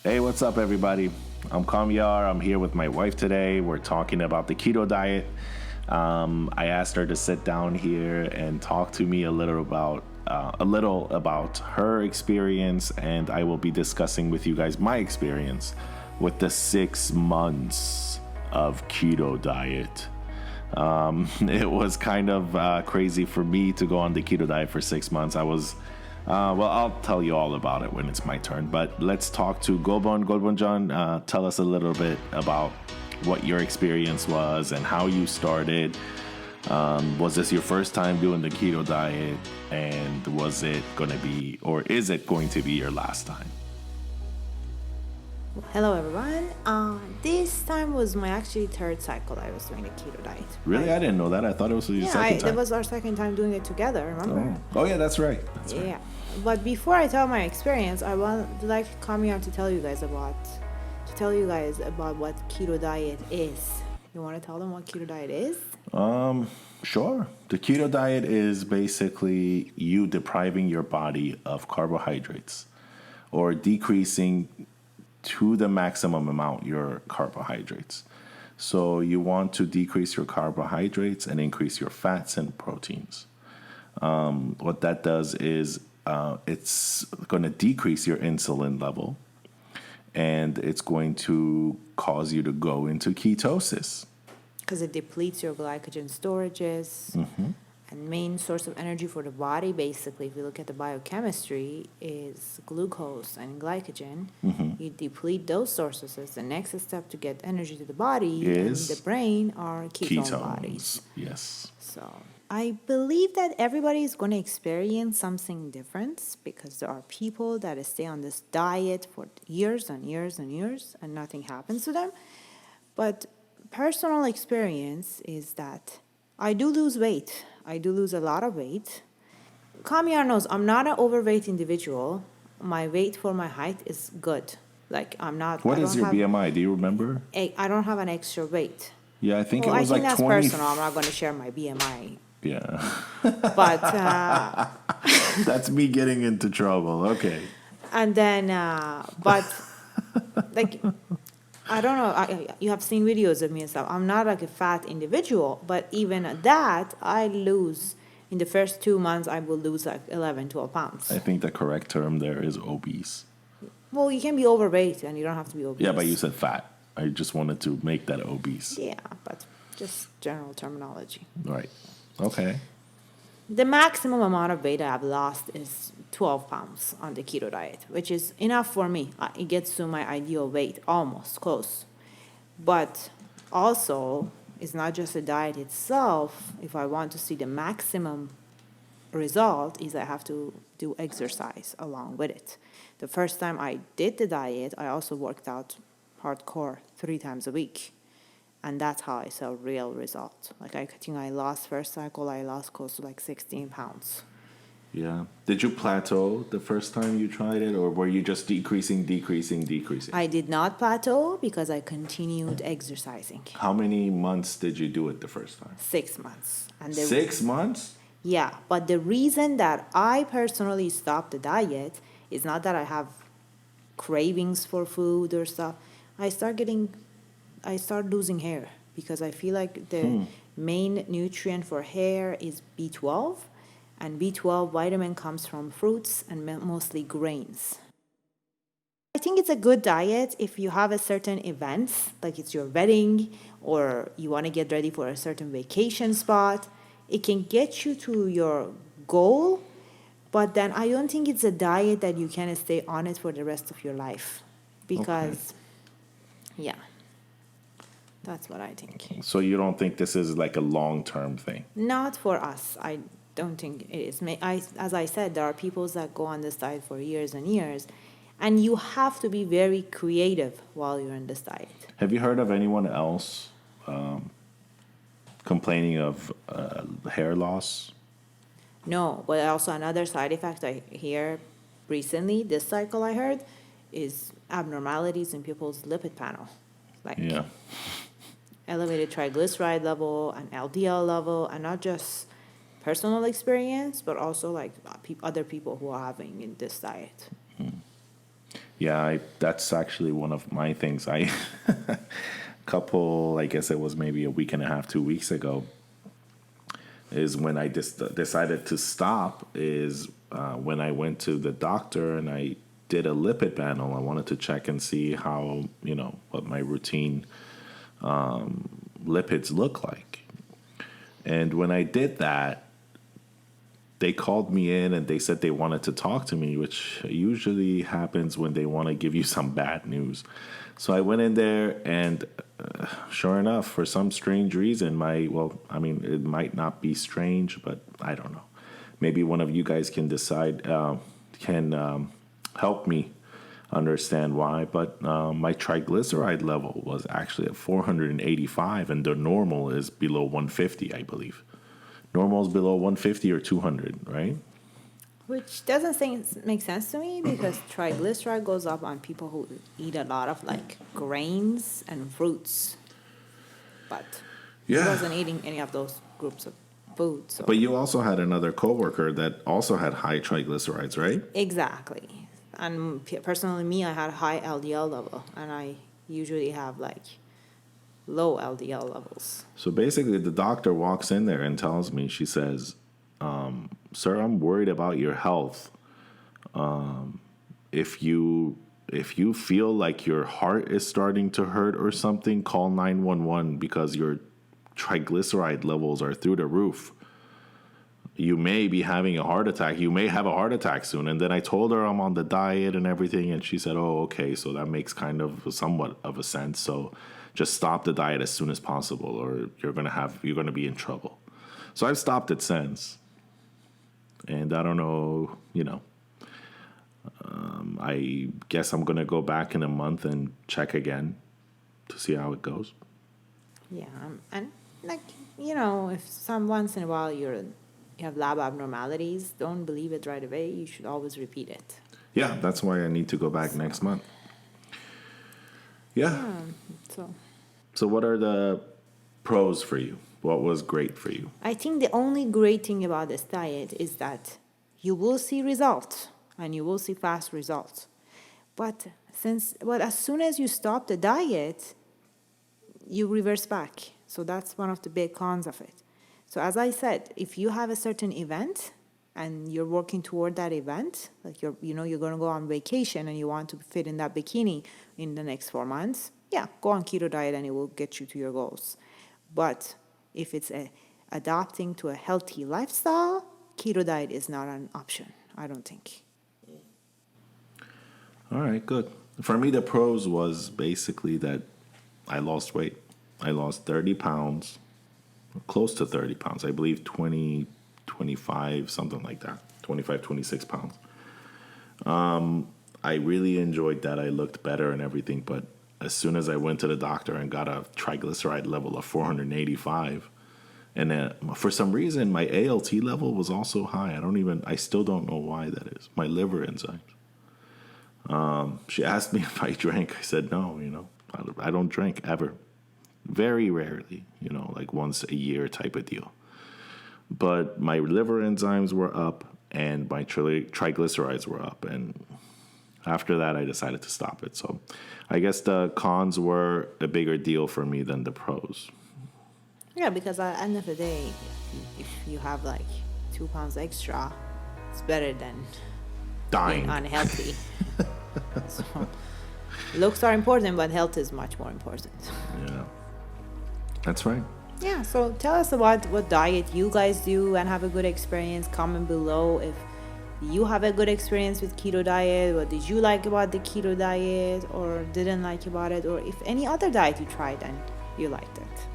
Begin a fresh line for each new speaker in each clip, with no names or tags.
Hey, what's up, everybody? I'm Kamyar. I'm here with my wife today. We're talking about the keto diet. I asked her to sit down here and talk to me a little about her experience, and I will be discussing with you guys my experience with the 6 months of keto diet. It was kind of crazy for me to go on the keto diet for 6 months. I'll tell you all about it when it's my turn. But let's talk to Gobon. Gobon John, tell us a little bit about what your experience was and how you started. Was this your first time doing the keto diet? And was it going to be, or is it going to be your last time?
Hello everyone. This time was my actually third cycle I was doing the keto diet.
Really? I didn't know that. I thought it was your second time.
That was our second time doing it together, remember?
Oh yeah, that's right.
Yeah. But before I tell my experience, I would like Kamiyar to tell you guys about what keto diet is. You want to tell them what keto diet is?
Sure. The keto diet is basically you depriving your body of carbohydrates or decreasing to the maximum amount your carbohydrates. So you want to decrease your carbohydrates and increase your fats and proteins. What that does is it's going to decrease your insulin level, and it's going to cause you to go into ketosis.
Because it depletes your glycogen storages. And main source of energy for the body, basically, if you look at the biochemistry, is glucose and glycogen. You deplete those sources. The next step to get energy to the body and the brain are ketone bodies.
Yes.
So I believe that everybody is going to experience something different, because there are people that stay on this diet for years and years and years and nothing happens to them. But personal experience is that I do lose weight. I do lose a lot of weight. Kamiyar knows I'm not an overweight individual. My weight for my height is good. Like, I'm not.
What is your BMI? Do you remember?
I don't have an extra weight.
Yeah, I think it was like 20.
I think that's personal. I'm not going to share my BMI.
Yeah.
But
that's me getting into trouble. Okay.
And then, but like, I don't know. You have seen videos of me and stuff. I'm not like a fat individual, but even at that, I lose. In the first 2 months, I will lose like 11, 12 pounds.
I think the correct term there is obese.
Well, you can be overweight and you don't have to be obese.
Yeah, but you said fat. I just wanted to make that obese.
Yeah, but just general terminology.
Right. Okay.
The maximum amount of weight I've lost is 12 pounds on the keto diet, which is enough for me. It gets to my ideal weight, almost close. But also, it's not just the diet itself. If I want to see the maximum result, is I have to do exercise along with it. The first time I did the diet, I also worked out hardcore 3 times a week. And that's how I saw real result. Like, I think I lost first cycle, I lost close to like 16 pounds.
Yeah. Did you plateau the first time you tried it, or were you just decreasing?
I did not plateau because I continued exercising.
How many months did you do it the first time?
6 months. And
6 months?
Yeah, but the reason that I personally stopped the diet is not that I have cravings for food or stuff. I start losing hair because I feel like the main nutrient for hair is B12, and B12 vitamin comes from fruits and mostly grains. I think it's a good diet if you have a certain event, like it's your wedding or you want to get ready for a certain vacation spot. It can get you to your goal, but then I don't think it's a diet that you can stay on it for the rest of your life because, yeah. That's what I think.
So you don't think this is like a long-term thing?
Not for us. I don't think it is. As I said, there are people that go on this diet for years and years, and you have to be very creative while you're on this diet.
Have you heard of anyone else complaining of hair loss?
No, but also another side effect I hear recently, this cycle I heard, is abnormalities in people's lipid panel. Like, elevated triglyceride level and LDL level, and not just personal experience, but also like other people who are having in this diet.
Yeah, that's actually one of my things. I guess it was maybe a week and a half, 2 weeks ago, is when I just decided to stop. Is when I went to the doctor and I did a lipid panel. I wanted to check and see how, what my routine lipids look like. And when I did that, they called me in and they said they wanted to talk to me, which usually happens when they want to give you some bad news. So I went in there and sure enough, for some strange reason, it might not be strange, but I don't know. Maybe one of you guys can decide, help me understand why. But my triglyceride level was actually at 485 and the normal is below 150, I believe. Normal is below 150 or 200, right?
Which doesn't make sense to me because triglyceride goes up on people who eat a lot of like grains and fruits. But he wasn't eating any of those groups of food. So.
But you also had another coworker that also had high triglycerides, right?
Exactly. And personally, me, I had high LDL level, and I usually have like low LDL levels.
So basically, the doctor walks in there and tells me, she says, "Sir, I'm worried about your health. If you feel like your heart is starting to hurt or something, call 911 because your triglyceride levels are through the roof. You may be having a heart attack. You may have a heart attack soon." And then I told her I'm on the diet and everything, and she said, "Oh, okay, so that makes kind of somewhat of a sense. So just stop the diet as soon as possible, or you're gonna be in trouble." So I've stopped it since, and I don't know, I guess I'm gonna go back in a month and check again to see how it goes.
Yeah, and like if once in a while you have lab abnormalities, don't believe it right away. You should always repeat it.
Yeah, that's why I need to go back next month. Yeah. So what are the pros for you? What was great for you?
I think the only great thing about this diet is that you will see results, and you will see fast results. But as soon as you stop the diet, you reverse back. So that's one of the big cons of it. So as I said, if you have a certain event and you're working toward that event, like you're going to go on vacation and you want to fit in that bikini in the next 4 months, yeah, go on keto diet and it will get you to your goals. But if it's adapting to a healthy lifestyle, keto diet is not an option, I don't think.
All right, good. For me, the pros was basically that I lost weight. I lost 30 pounds, close to 30 pounds. I believe 20, 25, something like that. 25, 26 pounds. I really enjoyed that. I looked better and everything, but as soon as I went to the doctor and got a triglyceride level of 485, and for some reason my ALT level was also high. I still don't know why that is. My liver enzymes. She asked me if I drank. I said no, I don't drink ever. Very rarely, like once a year type of deal. But my liver enzymes were up and my triglycerides were up. And after that, I decided to stop it. So I guess the cons were a bigger deal for me than the pros.
Yeah, because at the end of the day, if you have like 2 pounds extra, it's better than
dying
being unhealthy. So looks are important, but health is much more important.
Yeah, that's right.
Yeah, so tell us about what diet you guys do and have a good experience. Comment below if you have a good experience with keto diet. What did you like about the keto diet or didn't like about it? Or if any other diet you tried and you liked it.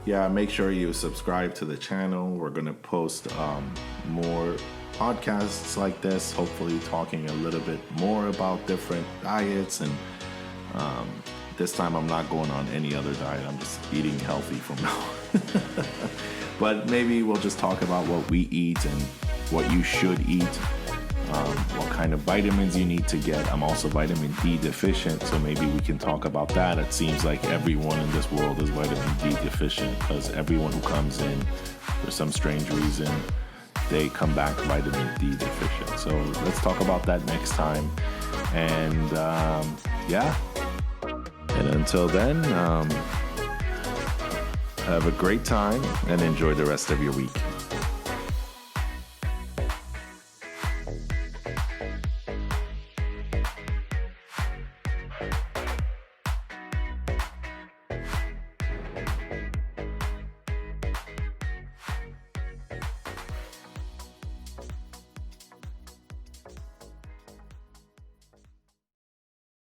Yeah, make sure you subscribe to the channel. We're going to post more podcasts like this, hopefully talking a little bit more about different diets. And this time I'm not going on any other diet. I'm just eating healthy from now. But maybe we'll just talk about what we eat and what you should eat, what kind of vitamins you need to get. I'm also vitamin D deficient, so maybe we can talk about that. It seems like everyone in this world is vitamin D deficient because everyone who comes in for some strange reason, they come back vitamin D deficient. So let's talk about that next time. And yeah. And until then, have a great time and enjoy the rest of your week.